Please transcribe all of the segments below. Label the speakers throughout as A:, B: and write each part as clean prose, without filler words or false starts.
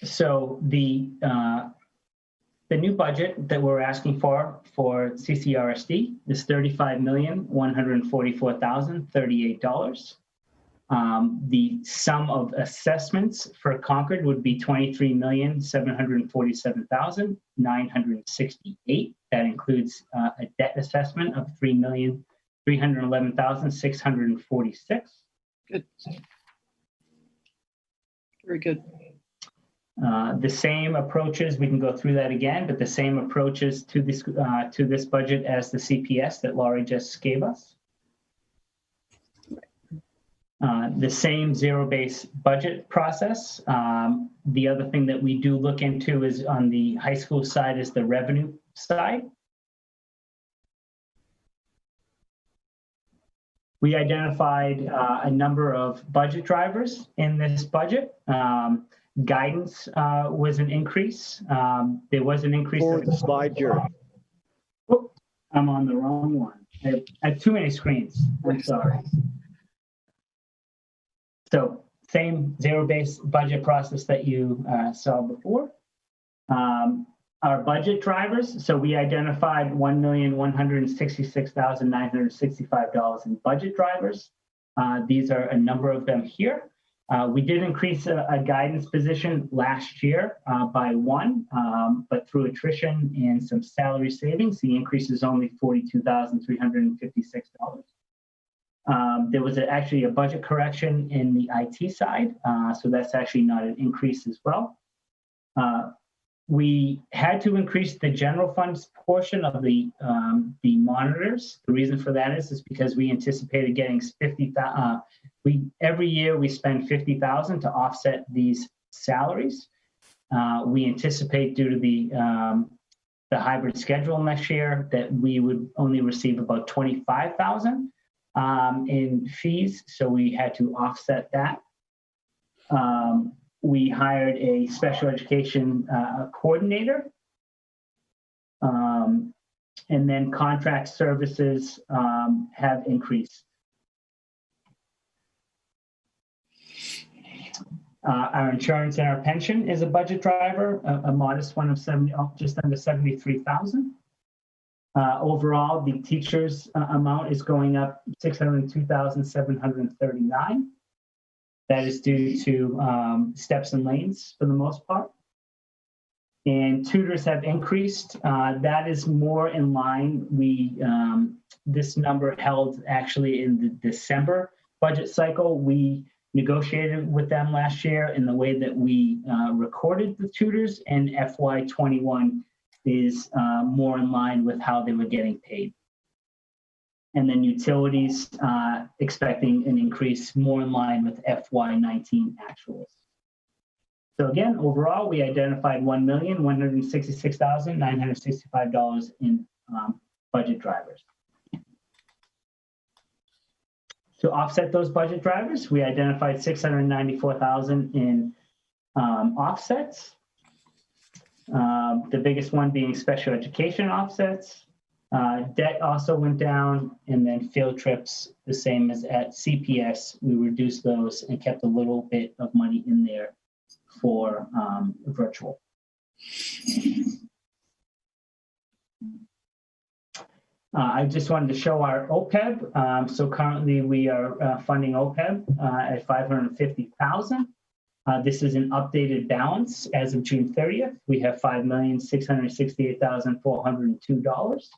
A: So the new budget that we're asking for CCRSD is $35,144,038. The sum of assessments for Concord would be $23,747,968. That includes a debt assessment of $3,311,646.
B: Good. Very good.
A: The same approaches, we can go through that again, but the same approaches to this budget as the CPS that Laurie just gave us. The same zero-based budget process. The other thing that we do look into is on the high school side is the revenue side. We identified a number of budget drivers in this budget. Guidance was an increase. There was an increase.
C: Forward the slide, Jerry.
A: Oh, I'm on the wrong one. I have too many screens. I'm sorry. So same zero-based budget process that you saw before. Our budget drivers, so we identified $1,166,965 in budget drivers. These are a number of them here. We did increase a guidance position last year by one, but through attrition and some salary savings, the increase is only $42,356. There was actually a budget correction in the IT side, so that's actually not an increase as well. We had to increase the general funds portion of the monitors. The reason for that is because we anticipated getting 50,000. Every year we spend 50,000 to offset these salaries. We anticipate due to the hybrid schedule next year that we would only receive about 25,000 in fees, so we had to offset that. We hired a special education coordinator, and then contract services have increased. Our insurance and our pension is a budget driver, a modest one of just under 73,000. Overall, the teachers' amount is going up 602,739. That is due to steps and lanes for the most part. And tutors have increased. That is more in line. This number held actually in the December budget cycle. We negotiated with them last year in the way that we recorded the tutors, and FY21 is more in line with how they were getting paid. And then utilities expecting an increase more in line with FY19 actuals. So again, overall, we identified $1,166,965 in budget drivers. To offset those budget drivers, we identified $694,000 in offsets. The biggest one being special education offsets. Debt also went down, and then field trips, the same as at CPS, we reduced those and kept a little bit of money in there for virtual. I just wanted to show our OPEB. So currently we are funding OPEB at $550,000. This is an updated balance as of June 30th. We have $5,668,402.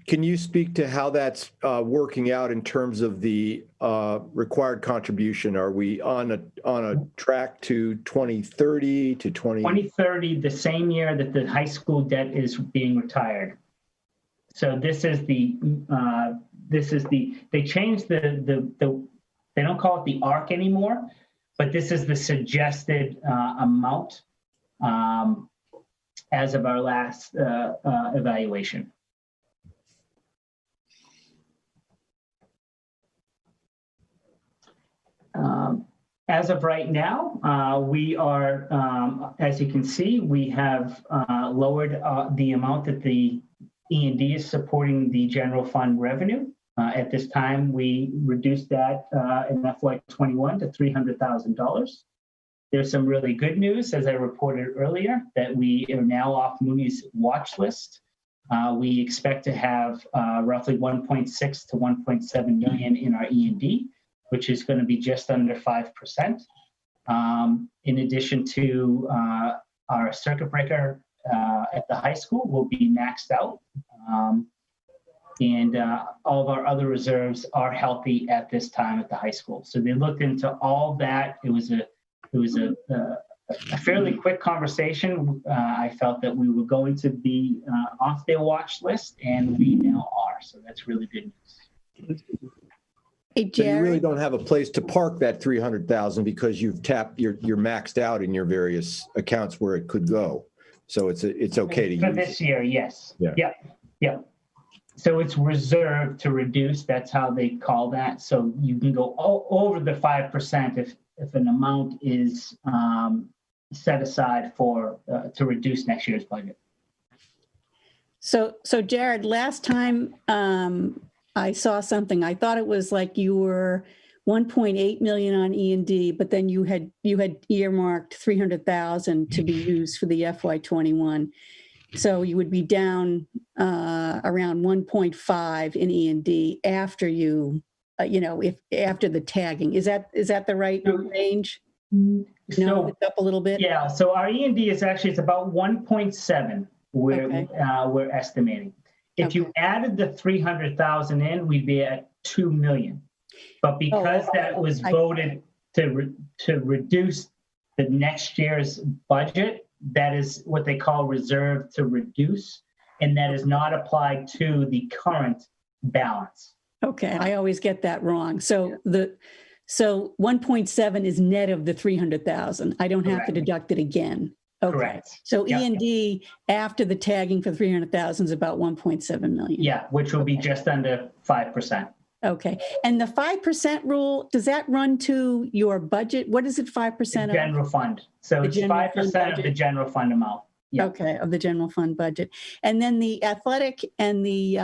C: Can you speak to how that's working out in terms of the required contribution? Are we on a track to 2030 to
A: 2030, the same year that the high school debt is being retired. So this is the they changed they don't call it the ARC anymore, but this is the suggested amount as of our last evaluation. As of right now, we are, as you can see, we have lowered the amount that the E&D is supporting the general fund revenue. At this time, we reduced that in FY21 to $300,000. There's some really good news, as I reported earlier, that we are now off Moody's watch list. We expect to have roughly 1.6 to 1.7 million in our E&D, which is going to be just under 5%. In addition to our circuit breaker at the high school will be maxed out. And all of our other reserves are healthy at this time at the high school. So they looked into all that. It was a fairly quick conversation. I felt that we were going to be off their watch list, and we now are. So that's really good news.
B: Hey,
C: So you really
B: Jared,
C: don't have a place to park that 300,000 because you've tapped, you're maxed out in your various accounts where it could go. So it's okay to
A: For
C: use
A: this
C: it.
A: year, yes.
C: Yeah.
A: Yep. So it's reserved to reduce. That's how they call that. So you can go over the 5% if an amount is set aside for to reduce next year's budget.
B: so Jared, last time I saw something, I thought it was like you were 1.8 million on E&D, but then you had earmarked 300,000 to be used for the FY21. So you would be down around 1.5 in E&D after you, if after the tagging. Is that the right range? No, it's up a little bit.
A: Yeah. So our E&D is actually it's about 1.7. We're estimating. If you added the 300,000 in, we'd be at 2 million. But because that was voted to reduce the next year's budget, that is what they call reserve to reduce, and that is not applied to the current balance.
B: Okay, I always get that wrong. So 1.7 is net of the 300,000. I don't have to deduct it again. Okay.
A: Correct.
B: So E&D after the tagging for 300,000 is about 1.7 million.
A: Yeah, which will be just under 5%.
B: Okay. And the 5% rule, does that run to your budget? What is it, 5% of?
A: General fund. So it's 5% of the general fund amount. Yeah.
B: Okay, of the general fund budget. And then the athletic and the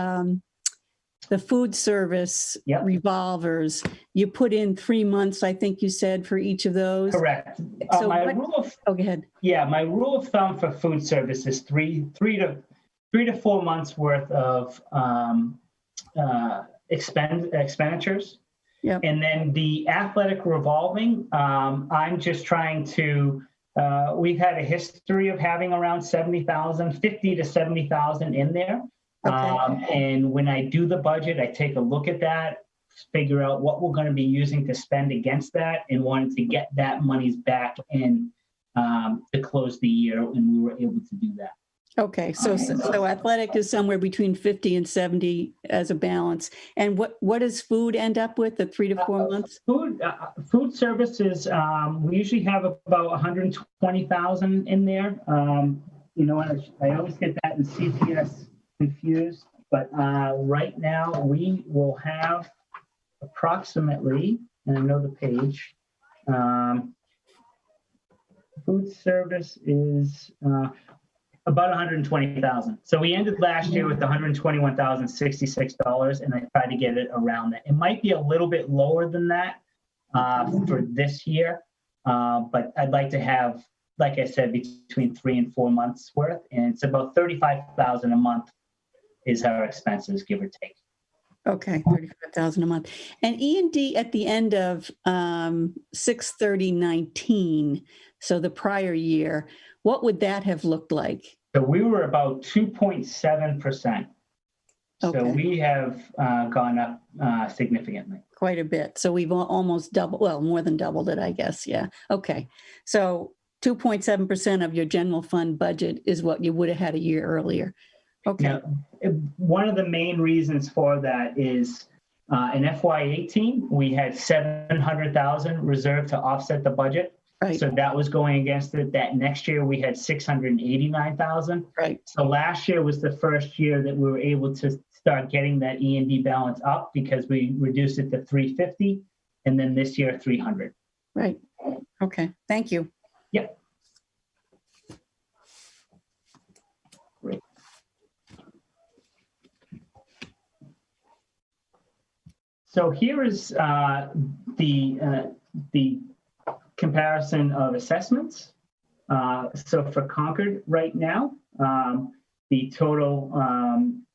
B: food service revolvers, you put in 3 months, I think you said, for each of those?
A: Correct.
B: So go ahead.
A: Yeah, my rule of thumb for food service is three to 4 months worth of expenditures.
B: Yep.
A: And then the athletic revolving, I'm just trying to, we've had a history of having around 70,000, 50 to 70,000 in there.
B: Okay.
A: And when I do the budget, I take a look at that, figure out what we're going to be using to spend against that, and wanted to get that monies back in to close the year, and we were able to do that.
B: Okay, so athletic is somewhere between 50 and 70 as a balance. And what does food end up with at 3 to 4 months?
A: Food services, we usually have about 120,000 in there. I always get that in CPS confused, but right now we will have approximately, and I know the page, food service is about 120,000. So we ended last year with $121,066, and I tried to get it around that. It might be a little bit lower than that for this year, but I'd like to have, like I said, between 3 and 4 months worth, and it's about 35,000 a month is our expenses, give or take.
B: Okay, 35,000 a month. And E&D at the end of 6/30/19, so the prior year, what would that have looked like?
A: So we were about 2.7%.
B: Okay.
A: So we have gone up significantly.
B: Quite a bit. So we've almost doubled, well, more than doubled it, I guess. Yeah. Okay. So 2.7% of your general fund budget is what you would have had a year earlier. Okay.
A: Now, one of the main reasons for that is in FY18, we had 700,000 reserved to offset the budget.
B: Right.
A: So that was going against it. That next year we had 689,000.
B: Right.
A: So last year was the first year that we were able to start getting that E&D balance up because we reduced it to 350, and then this year 300.
B: Right. Okay. Thank you.
A: Yep. Great. So here is the comparison of assessments. So for Concord right now, the total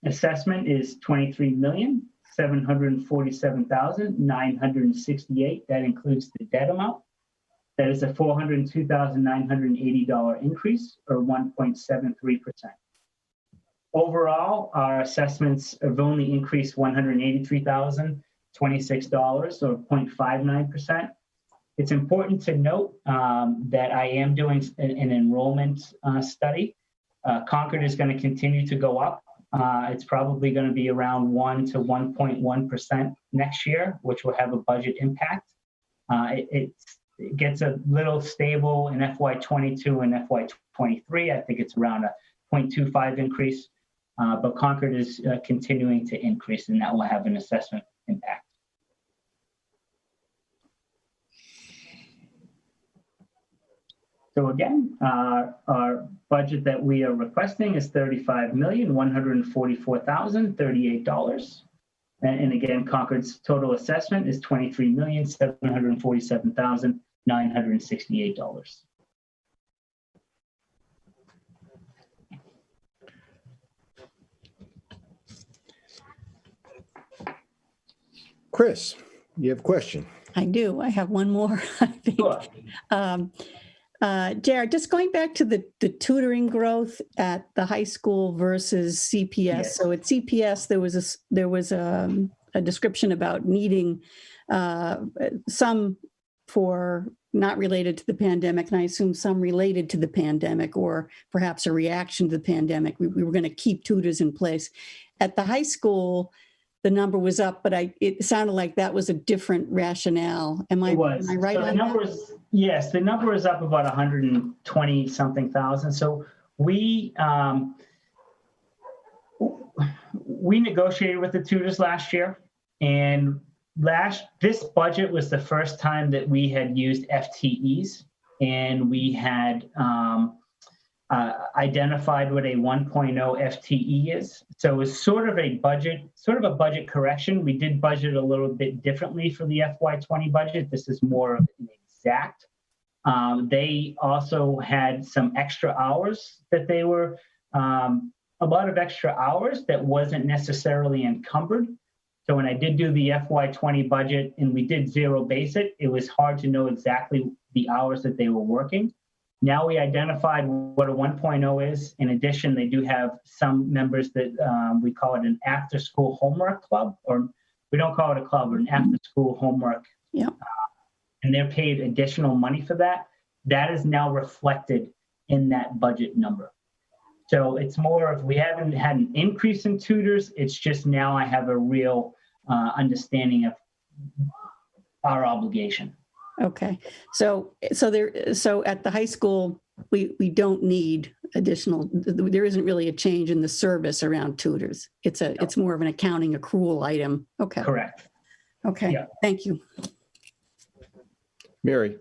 A: assessment is $23,747,968. That includes the debt amount. That is a $402,980 increase, or 1.73%. Overall, our assessments have only increased $183,026, or 0.59%. It's important to note that I am doing an enrollment study. Concord is going to continue to go up. It's probably going to be around 1 to 1.1% next year, which will have a budget impact. It gets a little stable in FY22 and FY23. I think it's around a 0.25 increase, but Concord is continuing to increase, and that will have an assessment impact. So again, our budget that we are requesting is $35,144,038. And again, Concord's total assessment is $23,747,968.
C: Chris, you have a question?
B: I do. I have one more, I think.
A: Sure.
B: Jared, just going back to the tutoring growth at the high school versus CPS.
A: Yes.
B: So at CPS, there was a description about needing some for not related to the pandemic, and I assume some related to the pandemic, or perhaps a reaction to the pandemic. We were going to keep tutors in place. At the high school, the number was up, but it sounded like that was a different rationale. Am I right
A: so
B: on
A: the number
B: that?
A: Yes, the number is up about 120 something thousand. So we negotiated with the tutors last year, and this budget was the first time that we had used FTEs, and we had identified what a 1.0 FTE is. So it was sort of a budget correction. We did budget a little bit differently for the FY20 budget. This is more of an exact. They also had some extra hours that they were, a lot of extra hours that wasn't necessarily encumbered. So when I did do the FY20 budget and we did zero base it, it was hard to know exactly the hours that they were working. Now we identified what a 1.0 is. In addition, they do have some members that we call it an after-school homework club, or we don't call it a club, but an after-school homework.
B: Yeah.
A: And they're paid additional money for that. That is now reflected in that budget number. So it's more of, we haven't had an increase in tutors. It's just now I have a real understanding of our obligation.
B: Okay, so at the high school, we don't need additional. There isn't really a change in the service around tutors. It's more of an accounting accrual item. Okay.
A: Correct.
B: Okay. Yeah. Thank you.
C: Mary.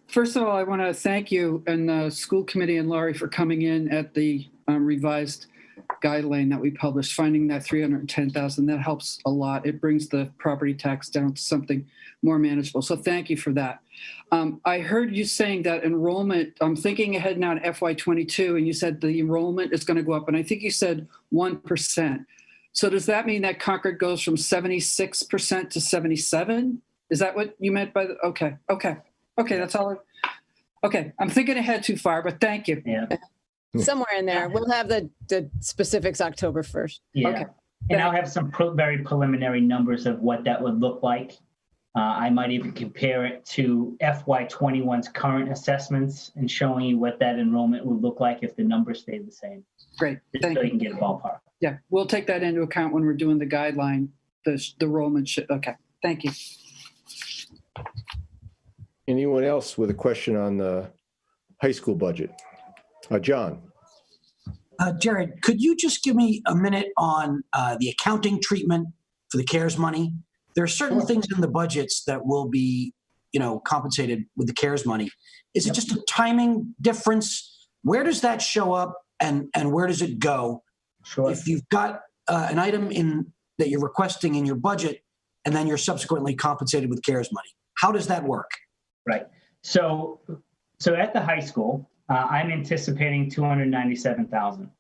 D: First of all, I want to thank you and the school committee and Laurie for coming in at the revised guideline that we published, finding that 310,000. That helps a lot. It brings the property tax down to something more manageable. So thank you for that. I heard you saying that enrollment, I'm thinking ahead now to FY22, and you said the enrollment is going to go up, and I think you said 1%. So does that mean that Concord goes from 76% to 77? Is that what you meant by the, okay, that's all. Okay, I'm thinking ahead too far, but thank you.
A: Yeah.
E: Somewhere in there. We'll have the specifics October 1st.
A: Yeah.
D: Okay.
A: And I'll have some very preliminary numbers of what that would look like. I might even compare it to FY21's current assessments and showing you what that enrollment would look like if the numbers stayed the same.
D: Great,
A: Just
D: thank
A: so you
D: you.
A: can get a ballpark.
D: Yeah, we'll take that into account when we're doing the guideline, the enrollment should, okay, thank you.
C: Anyone else with a question on the high school budget? John.
F: Jared, could you just give me a minute on the accounting treatment for the CARES money? There are certain things in the budgets that will be, compensated with the CARES money. Is it just a timing difference? Where does that show up and where does it go?
A: Sure.
F: If you've got an item that you're requesting in your budget and then you're subsequently compensated with CARES money. How does that work?
A: Right. So at the high school, I'm anticipating 297,000.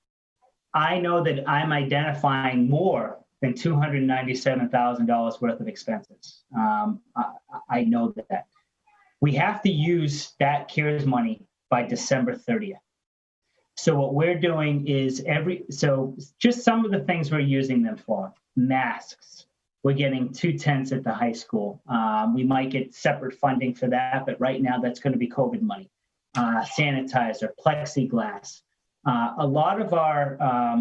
A: I know that I'm identifying more than $297,000 worth of expenses. I know that. We have to use that CARES money by December 30th. So what we're doing is just some of the things we're using them for. Masks. We're getting 2/10 at the high school. We might get separate funding for that, but right now that's going to be COVID money. Sanitizer, plexiglass. A lot of our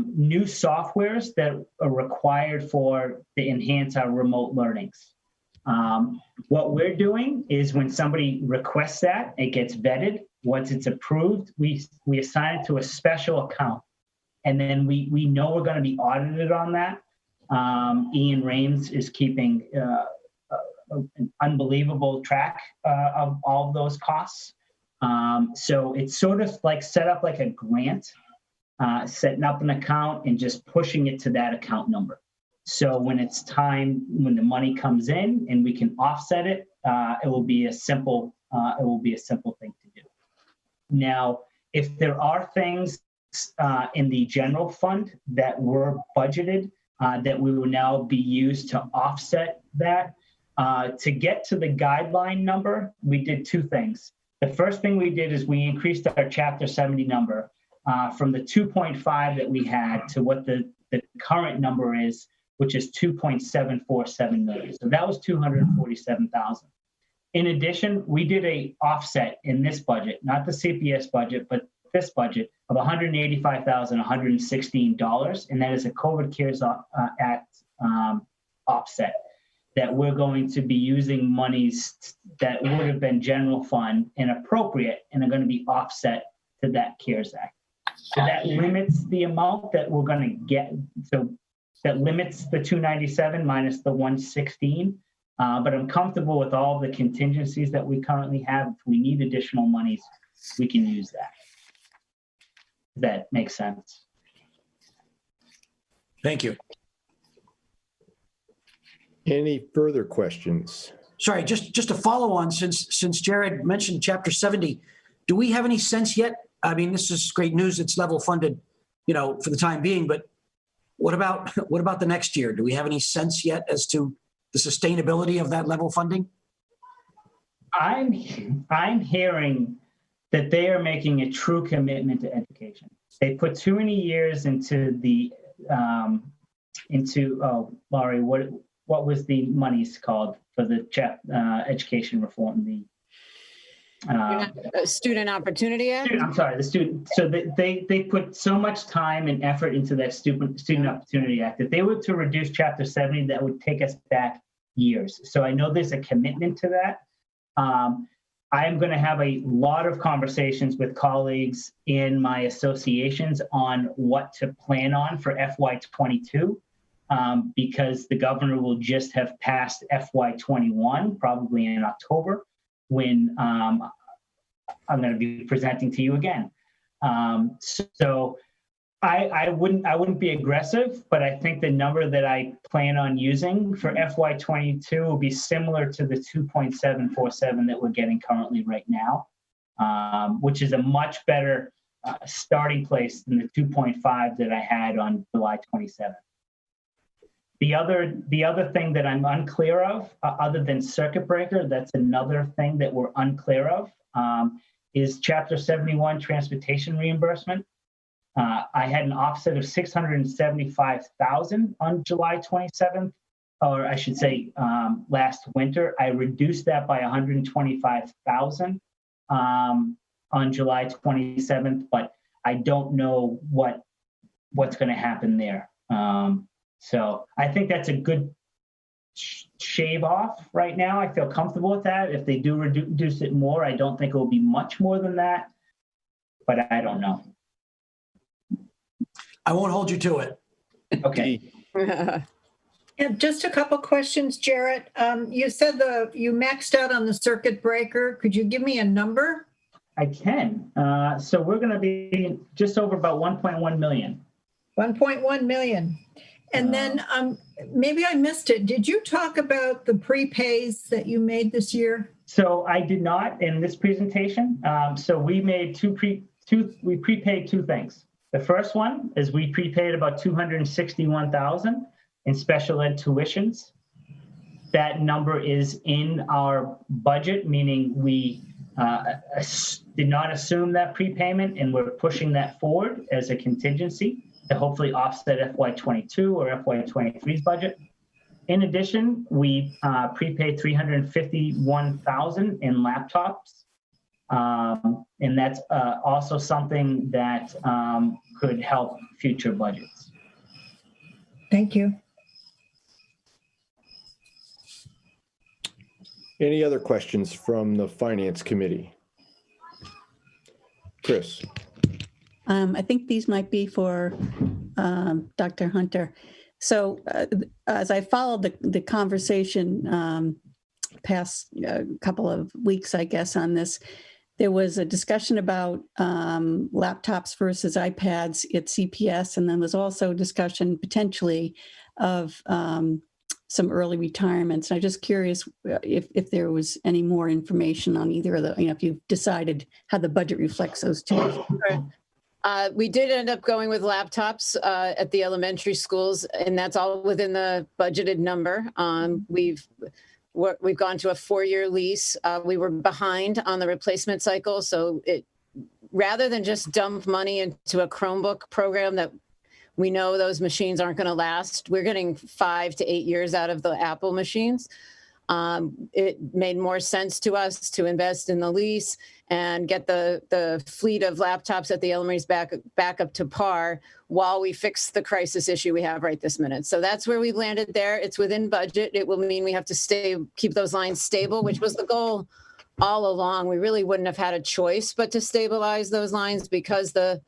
A: new softwares that are required to enhance our remote learnings. What we're doing is when somebody requests that, it gets vetted. Once it's approved, we assign it to a special account. And then we know we're going to be audited on that. Ian Rames is keeping an unbelievable track of all of those costs. So it's sort of like set up like a grant, setting up an account and just pushing it to that account number. So when it's time, when the money comes in and we can offset it, it will be a simple thing to do. Now, if there are things in the general fund that were budgeted that we will now be used to offset that, to get to the guideline number, we did two things. The first thing we did is we increased our Chapter 70 number from the 2.5 that we had to what the current number is, which is 2.747 million. So that was 247,000. In addition, we did a offset in this budget, not the CPS budget, but this budget of $185,116, and that is a COVID CARES Act offset that we're going to be using monies that would have been general fund and appropriate and are going to be offset to that CARES Act. So that limits the amount that we're going to get. So that limits the 297 minus the 116. But I'm comfortable with all the contingencies that we currently have. If we need additional monies, we can use that. Does that make sense?
F: Thank you.
C: Any further questions?
F: Sorry, just to follow on, since Jared mentioned Chapter 70, do we have any sense yet? I mean, this is great news. It's level funded, for the time being. But what about the next year? Do we have any sense yet as to the sustainability of that level funding? I'm
A: hearing that they are making a true commitment to education. They put too many years into the Laurie, what was the monies called for the education reform? The
E: Student Opportunity Act?
A: I'm sorry, the student. So they put so much time and effort into that Student Opportunity Act that they were to reduce Chapter 70, that would take us back years. So I know there's a commitment to that. I am going to have a lot of conversations with colleagues in my associations on what to plan on for FY22, because the governor will just have passed FY21, probably in October, when I'm going to be presenting to you again. So I wouldn't be aggressive, but I think the number that I plan on using for FY22 will be similar to the 2.747 that we're getting currently right now, which is a much better starting place than the 2.5 that I had on July 27th. The other thing that I'm unclear of, other than circuit breaker, that's another thing that we're unclear of, is Chapter 71 transportation reimbursement. I had an offset of 675,000 on July 27th, or I should say last winter. I reduced that by 125,000 on July 27th, but I don't know what's going to happen there. So I think that's a good shave off right now. I feel comfortable with that. If they do reduce it more, I don't think it will be much more than that, but I don't know.
F: I won't hold you to it.
A: Okay.
G: Yeah, just a couple questions, Jarrett. You said you maxed out on the circuit breaker. Could you give me a number?
A: I can. So we're going to be just over about 1.1 million.
G: 1.1 million. And then maybe I missed it. Did you talk about the prepays that you made this year?
A: So I did not in this presentation. So we made we prepaid two things. The first one is we prepaid about $261,000 in special ed tuitions. That number is in our budget, meaning we did not assume that prepayment, and we're pushing that forward as a contingency to hopefully offset FY22 or FY23's budget. In addition, we prepaid $351,000 in laptops. And that's also something that could help future budgets.
G: Thank you.
C: Any other questions from the Finance Committee? Chris.
B: I think these might be for Dr. Hunter. So as I followed the conversation past couple of weeks, I guess, on this, there was a discussion about laptops versus iPads at CPS, and then there's also discussion potentially of some early retirements. And I'm just curious if there was any more information on either of the, if you've decided how the budget reflects those two.
E: Sure. We did end up going with laptops at the elementary schools, and that's all within the budgeted number. We've gone to a 4-year lease. We were behind on the replacement cycle, so rather than just dump money into a Chromebook program that we know those machines aren't going to last, we're getting 5 to 8 years out of the Apple machines. It made more sense to us to invest in the lease and get the fleet of laptops at the elementaries back up to par while we fix the crisis issue we have right this minute. So that's where we've landed there. It's within budget. It will mean we have to keep those lines stable, which was the goal all along. We really wouldn't have had a choice but to stabilize those lines because the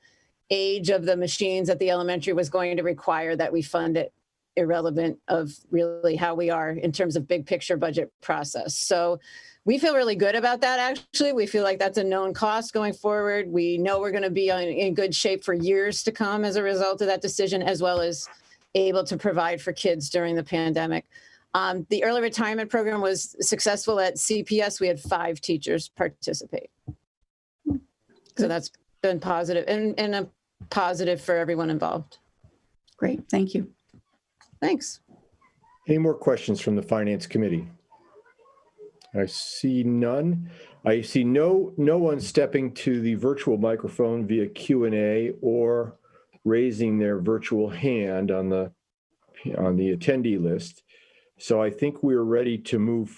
E: age of the machines at the elementary was going to require that we fund it, irrelevant of really how we are in terms of big picture budget process. So we feel really good about that. Actually, we feel like that's a known cost going forward. We know we're going to be in good shape for years to come as a result of that decision, as well as able to provide for kids during the pandemic. The early retirement program was successful at CPS. We had 5 teachers participate. So that's been positive and a positive for everyone involved.
B: Great, thank you.
E: Thanks.
C: Any more questions from the Finance Committee? I see none. I see no one stepping to the virtual microphone via Q&A or raising their virtual hand on the attendee list. So I think we're ready to move